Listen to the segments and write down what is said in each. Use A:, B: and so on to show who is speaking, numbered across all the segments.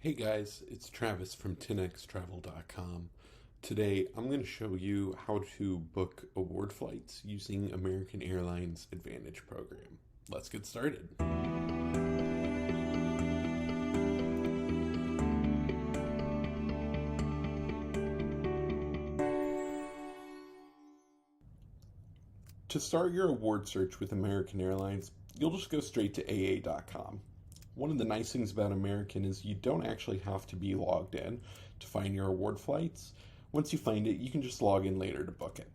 A: Hey guys, it's Travis from 10xtravel.com. Today I'm going to show you how to book award flights using American Airlines Advantage program. Let's get started. To start your award search with American Airlines, you'll just go straight to AA.com. One of the nice things about American is you don't actually have to be logged in to find your award flights. Once you find it, you can just log in later to book it.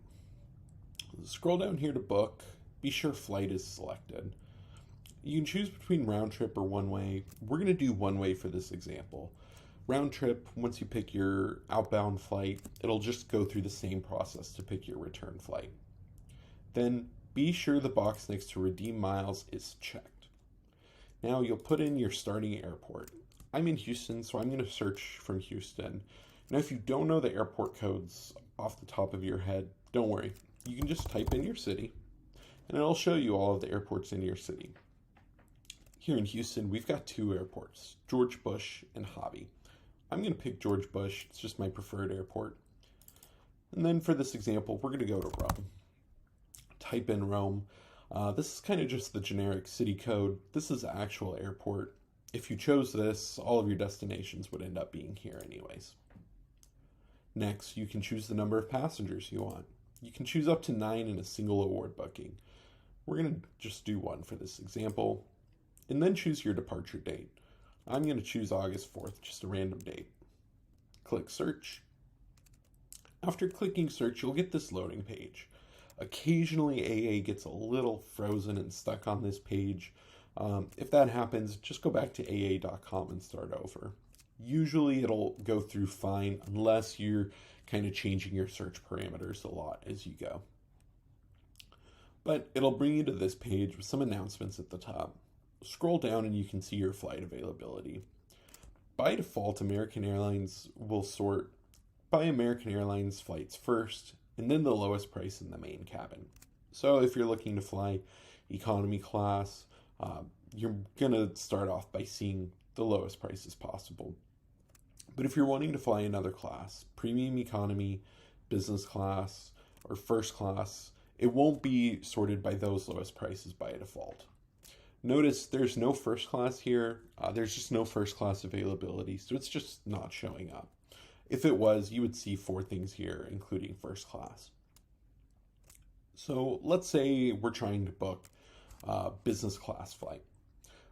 A: Scroll down here to book, be sure flight is selected. You can choose between round trip or one way. We're going to do one way for this example. Round trip, once you pick your outbound flight, it'll just go through the same process to pick your return flight. Then be sure the box next to redeem miles is checked. Now you'll put in your starting airport. I'm in Houston, so I'm going to search from Houston. Now if you don't know the airport codes off the top of your head, don't worry. You can just type in your city, and it'll show you all of the airports in your city. Here in Houston, we've got two airports, George Bush and Hobby. I'm going to pick George Bush. It's just my preferred airport. And then for this example, we're going to go to Rome. Type in Rome. This is kind of just the generic city code. This is the actual airport. If you chose this, all of your destinations would end up being here anyways. Next, you can choose the number of passengers you want. You can choose up to 9 in a single award booking. We're going to just do 1 for this example. And then choose your departure date. I'm going to choose August 4th, just a random date. Click search. After clicking search, you'll get this loading page. Occasionally AA gets a little frozen and stuck on this page. If that happens, just go back to AA.com and start over. Usually it'll go through fine unless you're kind of changing your search parameters a lot as you go. But it'll bring you to this page with some announcements at the top. Scroll down and you can see your flight availability. By default, American Airlines will sort by American Airlines flights first, and then the lowest price in the main cabin. So if you're looking to fly economy class, you're going to start off by seeing the lowest prices possible. But if you're wanting to fly another class, premium economy, business class, or first class, it won't be sorted by those lowest prices by default. Notice there's no first class here. There's just no first class availability, so it's just not showing up. If it was, you would see 4 things here, including first class. So let's say we're trying to book a business class flight.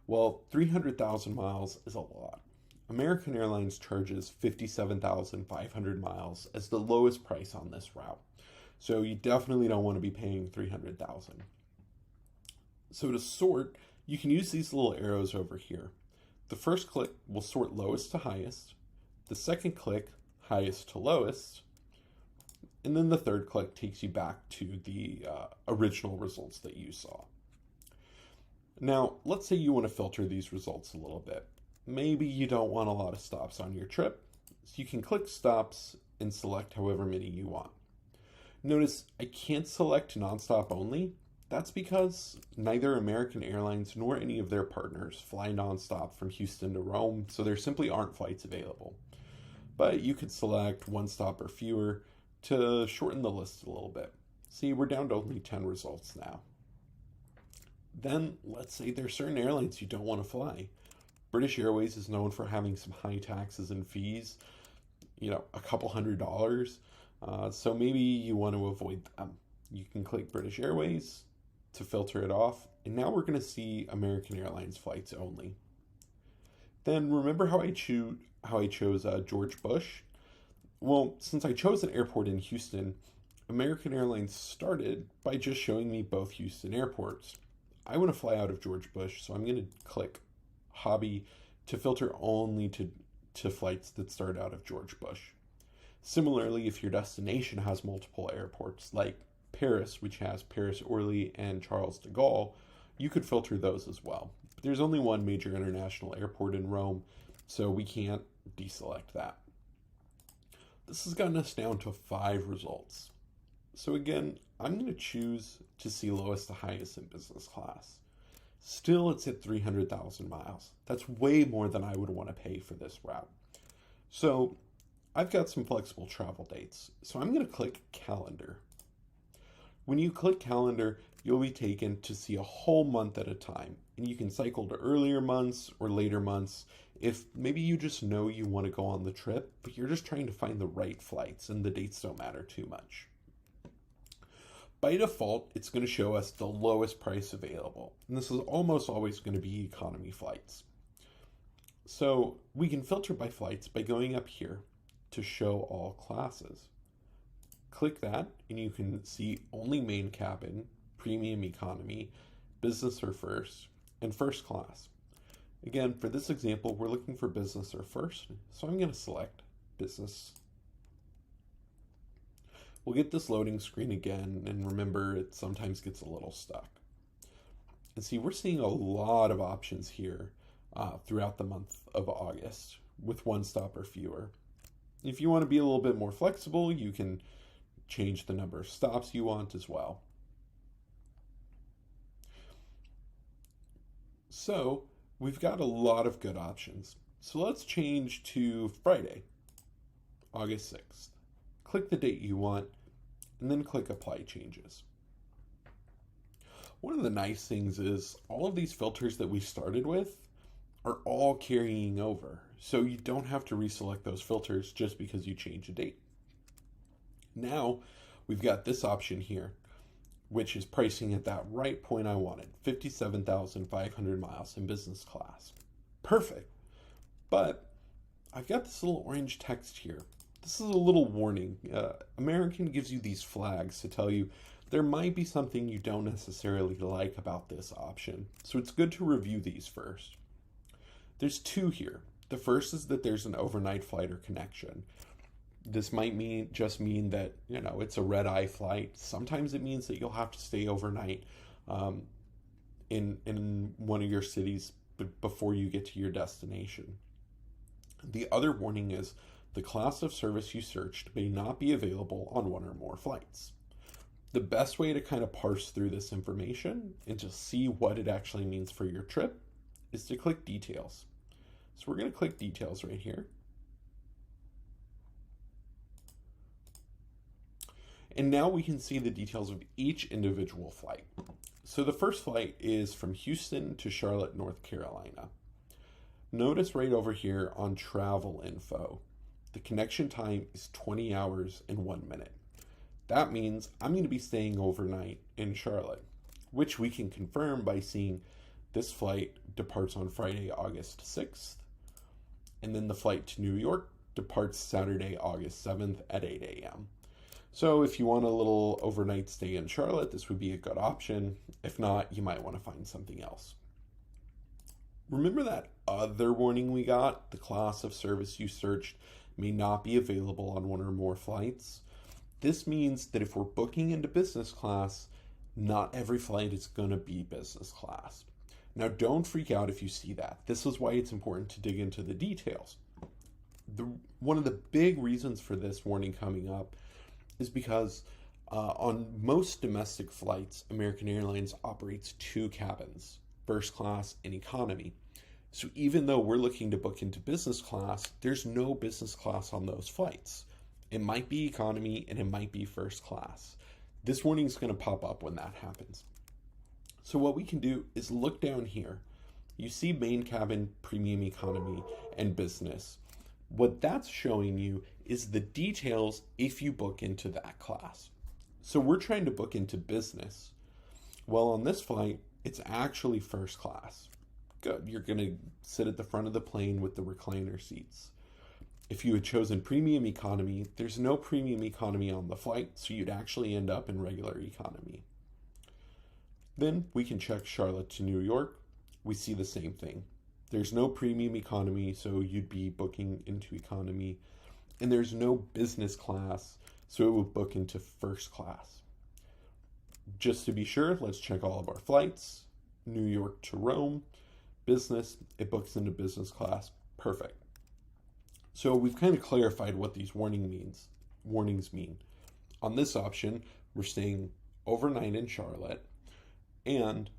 A: Well, 300,000 miles is a lot. American Airlines charges 57,500 miles as the lowest price on this route. So you definitely don't want to be paying 300,000. So to sort, you can use these little arrows over here. The first click will sort lowest to highest. The second click, highest to lowest, and then the third click takes you back to the original results that you saw. Now, let's say you want to filter these results a little bit. Maybe you don't want a lot of stops on your trip, so you can click stops and select however many you want. Notice I can't select nonstop only. That's because neither American Airlines nor any of their partners fly nonstop from Houston to Rome, so there simply aren't flights available. But you could select 1 stop or fewer to shorten the list a little bit. See, we're down to only 10 results now. Then let's say there's certain airlines you don't want to fly. British Airways is known for having some high taxes and fees, a couple $100. So maybe you want to avoid them. You can click British Airways to filter it off. And now we're going to see American Airlines flights only. Then remember how I chose George Bush? Well, since I chose an airport in Houston, American Airlines started by just showing me both Houston airports. I want to fly out of George Bush, so I'm going to click Hobby to filter only to flights that start out of George Bush. Similarly, if your destination has multiple airports, like Paris, which has Paris Orly and Charles de Gaulle, you could filter those as well. But there's only one major international airport in Rome, so we can't deselect that. This has gotten us down to 5 results. So again, I'm going to choose to see lowest to highest in business class. Still, it's at 300,000 miles. That's way more than I would want to pay for this route. So I've got some flexible travel dates. So I'm going to click Calendar. When you click Calendar, you'll be taken to see a whole month at a time. And you can cycle to earlier months or later months if maybe you just know you want to go on the trip, but you're just trying to find the right flights and the dates don't matter too much. By default, it's going to show us the lowest price available. And this is almost always going to be economy flights. So we can filter by flights by going up here to show all classes. Click that and you can see only main cabin, premium economy, business or first, and first class. Again, for this example, we're looking for business or first, so I'm going to select business. We'll get this loading screen again, and remember it sometimes gets a little stuck. And see, we're seeing a lot of options here throughout the month of August with one stop or fewer. If you want to be a little bit more flexible, you can change the number of stops you want as well. So we've got a lot of good options. So let's change to Friday, August 6th. Click the date you want, and then click Apply Changes. One of the nice things is all of these filters that we started with are all carrying over. So you don't have to reselect those filters just because you change a date. Now we've got this option here, which is pricing at that right point I wanted, 57,500 miles in business class. Perfect. But I've got this little orange text here. This is a little warning. American gives you these flags to tell you there might be something you don't necessarily like about this option. So it's good to review these first. There's two here. The first is that there's an overnight flight or connection. This might just mean that, it's a red-eye flight. Sometimes it means that you'll have to stay overnight in one of your cities before you get to your destination. The other warning is the class of service you searched may not be available on one or more flights. The best way to kind of parse through this information and to see what it actually means for your trip is to click Details. So we're going to click Details right here. And now we can see the details of each individual flight. So the first flight is from Houston to Charlotte, North Carolina. Notice right over here on travel info, the connection time is 20 hours and 1 minute. That means I'm going to be staying overnight in Charlotte, which we can confirm by seeing this flight departs on Friday, August 6th, and then the flight to New York departs Saturday, August 7th at 8 a.m. So if you want a little overnight stay in Charlotte, this would be a good option. If not, you might want to find something else. Remember that other warning we got? The class of service you searched may not be available on one or more flights. This means that if we're booking into business class, not every flight is going to be business class. Now, don't freak out if you see that. This is why it's important to dig into the details. One of the big reasons for this warning coming up is because on most domestic flights, American Airlines operates two cabins, first class and economy. So even though we're looking to book into business class, there's no business class on those flights. It might be economy and it might be first class. This warning is going to pop up when that happens. So what we can do is look down here. You see main cabin, premium economy, and business. What that's showing you is the details if you book into that class. So we're trying to book into business. Well, on this flight, it's actually first class. Good. You're going to sit at the front of the plane with the recliner seats. If you had chosen premium economy, there's no premium economy on the flight, so you'd actually end up in regular economy. Then we can check Charlotte to New York. We see the same thing. There's no premium economy, so you'd be booking into economy. And there's no business class, so it would book into first class. Just to be sure, let's check all of our flights. New York to Rome, business, it books into business class. Perfect. So we've kind of clarified what these warnings mean. On this option, we're staying overnight in Charlotte, and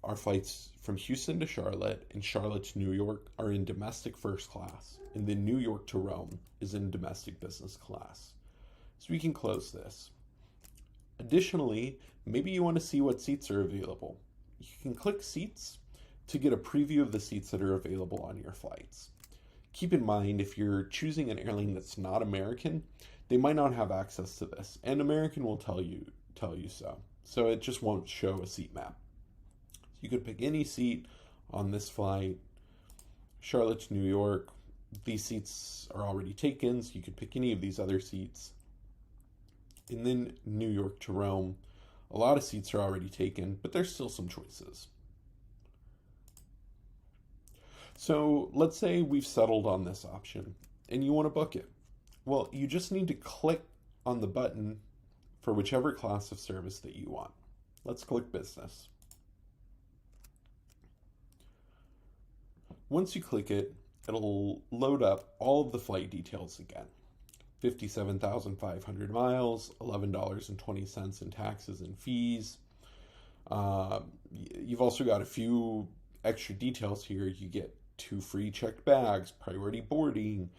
A: our flights from Houston to Charlotte and Charlotte to New York are in domestic first class, and then New York to Rome is in domestic business class. So we can close this. Additionally, maybe you want to see what seats are available. You can click Seats to get a preview of the seats that are available on your flights. Keep in mind, if you're choosing an airline that's not American, they might not have access to this, and American will tell you so. So it just won't show a seat map. You could pick any seat on this flight. Charlotte to New York, these seats are already taken, so you could pick any of these other seats. And then New York to Rome, a lot of seats are already taken, but there's still some choices. So let's say we've settled on this option and you want to book it. Well, you just need to click on the button for whichever class of service that you want. Let's click Business. Once you click it, it'll load up all of the flight details again. 57,500 miles, $11.20 in taxes and fees. You've also got a few extra details here. You get 2 free checked bags, priority boarding,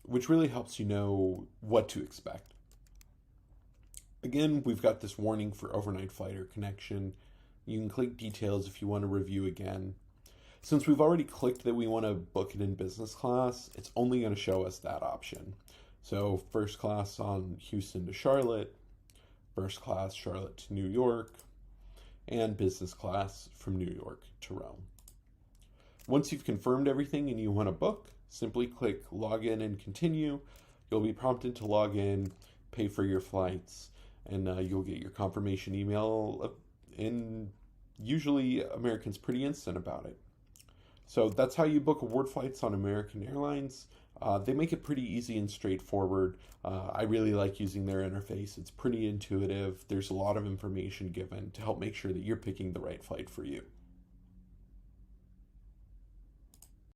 A: which really helps you know what to expect. Again, we've got this warning for overnight flight or connection. You can click details if you want to review again. Since we've already clicked that we want to book it in business class, it's only going to show us that option. So first class on Houston to Charlotte, first class Charlotte to New York, and business class from New York to Rome. Once you've confirmed everything and you want to book, simply click Login and Continue. You'll be prompted to log in, pay for your flights, and you'll get your confirmation email, and usually American's pretty instant about it. So that's how you book award flights on American Airlines. They make it pretty easy and straightforward. I really like using their interface. It's pretty intuitive. There's a lot of information given to help make sure that you're picking the right flight for you.